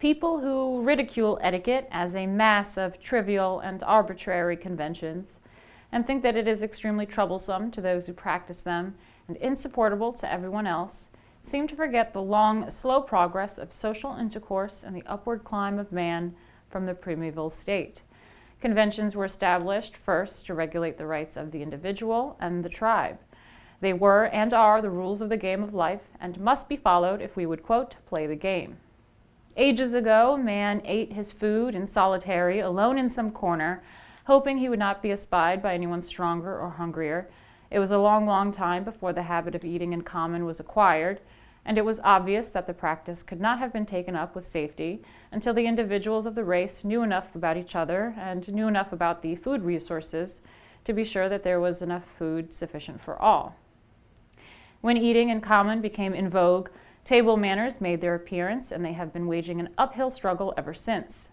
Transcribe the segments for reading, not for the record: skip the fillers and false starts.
People who ridicule etiquette as a mass of trivial and arbitrary conventions and think that it is extremely troublesome to those who practice them and insupportable to everyone else seem to forget the long, slow progress of social intercourse and the upward climb of man from the primeval state. Conventions were established first to regulate the rights of the individual and the tribe. They were and are the rules of the game of life and must be followed if we would, quote, play the game. Ages ago, man ate his food in solitary, alone in some corner, hoping he would not be espied by anyone stronger or hungrier. It was a long, long time before the habit of eating in common was acquired, and it was obvious that the practice could not have been taken up with safety until the individuals of the race knew enough about each other and knew enough about the food resources to be sure that there was enough food sufficient for all. When eating in common became in vogue, table manners made their appearance, and they have been waging an uphill struggle ever since.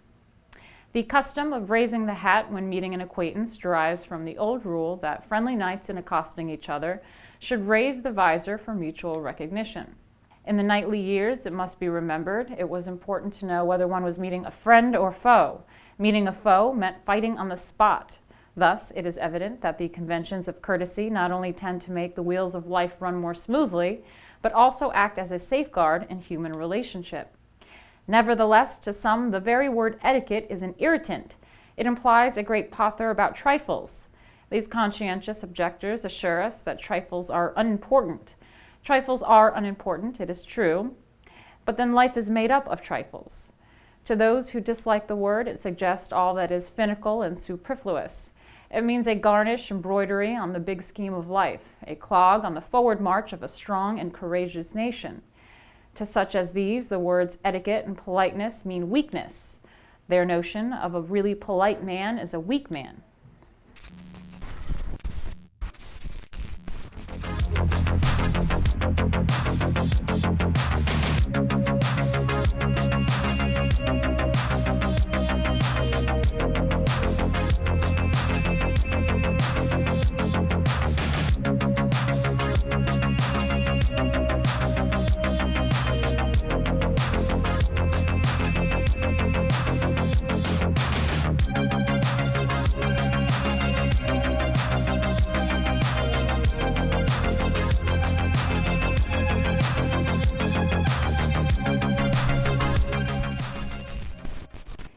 The custom of raising the hat when meeting an acquaintance derives from the old rule that friendly knights in accosting each other should raise the visor for mutual recognition. In the knightly years, it must be remembered, it was important to know whether one was meeting a friend or foe. Meeting a foe meant fighting on the spot. Thus, it is evident that the conventions of courtesy not only tend to make the wheels of life run more smoothly, but also act as a safeguard in human relationship. Nevertheless, to some, the very word etiquette is an irritant. It implies a great pother about trifles. These conscientious objectors assure us that trifles are unimportant. Trifles are unimportant, it is true, but then life is made up of trifles. To those who dislike the word, it suggests all that is finical and superfluous. It means a garnish embroidery on the big scheme of life, a clog on the forward march of a strong and courageous nation. To such as these, the words etiquette and politeness mean weakness. Their notion of a really polite man is a weak man.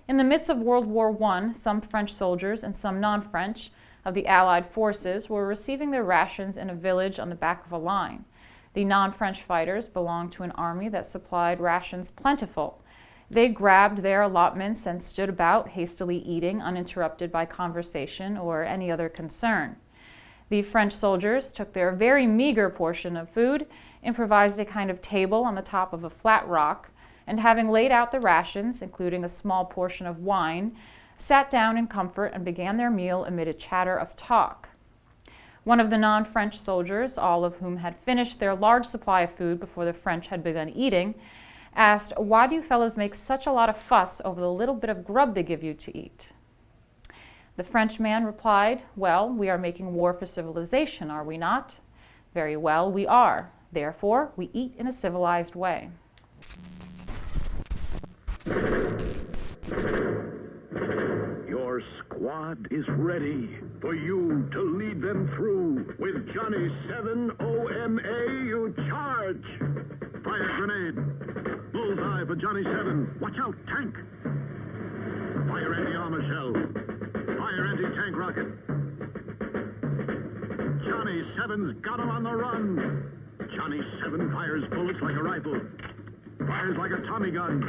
In the midst of World War I, some French soldiers and some non-French of the Allied forces were receiving their rations in a village on the back of a line. The non-French fighters belonged to an army that supplied rations plentiful. They grabbed their allotments and stood about, hastily eating, uninterrupted by conversation or any other concern. The French soldiers took their very meager portion of food, improvised a kind of table on the top of a flat rock, and having laid out the rations, including a small portion of wine, sat down in comfort and began their meal amid a chatter of talk. One of the non-French soldiers, all of whom had finished their large supply of food before the French had begun eating, asked, "Why do you fellows make such a lot of fuss over the little bit of grub they give you to eat?" The Frenchman replied, "Well, we are making war for civilization, are we not?" "Very well, we are. Therefore, we eat in a civilized way." Your squad is ready for you to lead them through. With Johnny 7 OMA, you charge. Fire grenade. Bullseye for Johnny 7. Watch out, tank. Fire anti-armor shell. Fire anti-tank rocket. Johnny 7's got him on the run. Johnny 7 fires bullets like a rifle. Fires like a Tommy gun.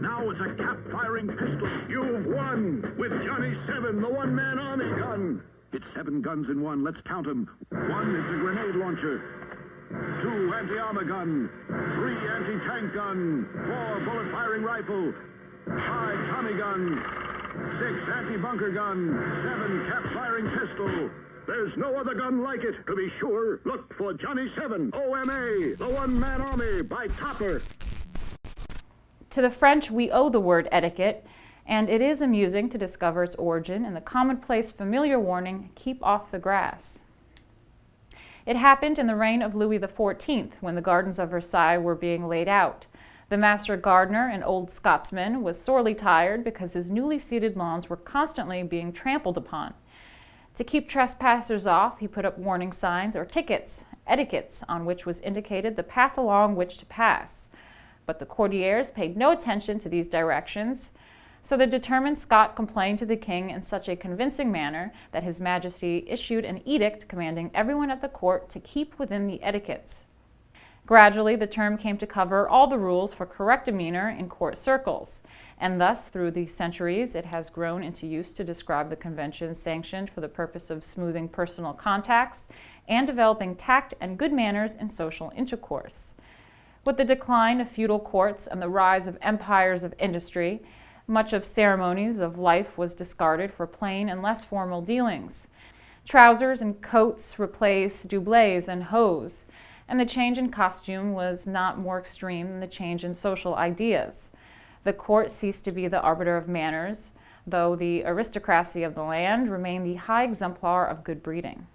Now it's a cap-firing pistol. You've won with Johnny 7, the one-man army gun. It's 7 guns in one. Let's count them. 1 is a grenade launcher. 2 anti-armor gun. 3 anti-tank gun. 4 bullet-firing rifle. 5 Tommy gun. 6 anti-bunker gun. 7 cap-firing pistol. There's no other gun like it. To be sure, look for Johnny 7 OMA, the one-man army by Topper. To the French, we owe the word etiquette, and it is amusing to discover its origin in the commonplace familiar warning, "Keep off the grass." It happened in the reign of Louis XIV, when the gardens of Versailles were being laid out. The master gardener, an old Scotsman, was sorely tired because his newly seeded lawns were constantly being trampled upon. To keep trespassers off, he put up warning signs or tickets, etiquettes, on which was indicated the path along which to pass. But the courtiers paid no attention to these directions, so the determined Scot complained to the king in such a convincing manner that His Majesty issued an edict commanding everyone at the court to keep within the etiquettes. Gradually, the term came to cover all the rules for correct demeanor in court circles, and thus, through the centuries, it has grown into use to describe the conventions sanctioned for the purpose of smoothing personal contacts and developing tact and good manners in social intercourse. With the decline of feudal courts and the rise of empires of industry, much of ceremonies of life was discarded for plain and less formal dealings. Trousers and coats replaced doublés and hose, and the change in costume was not more extreme than the change in social ideas. The court ceased to be the arbiter of manners, though the aristocracy of the land remained the high exemplar of good breeding.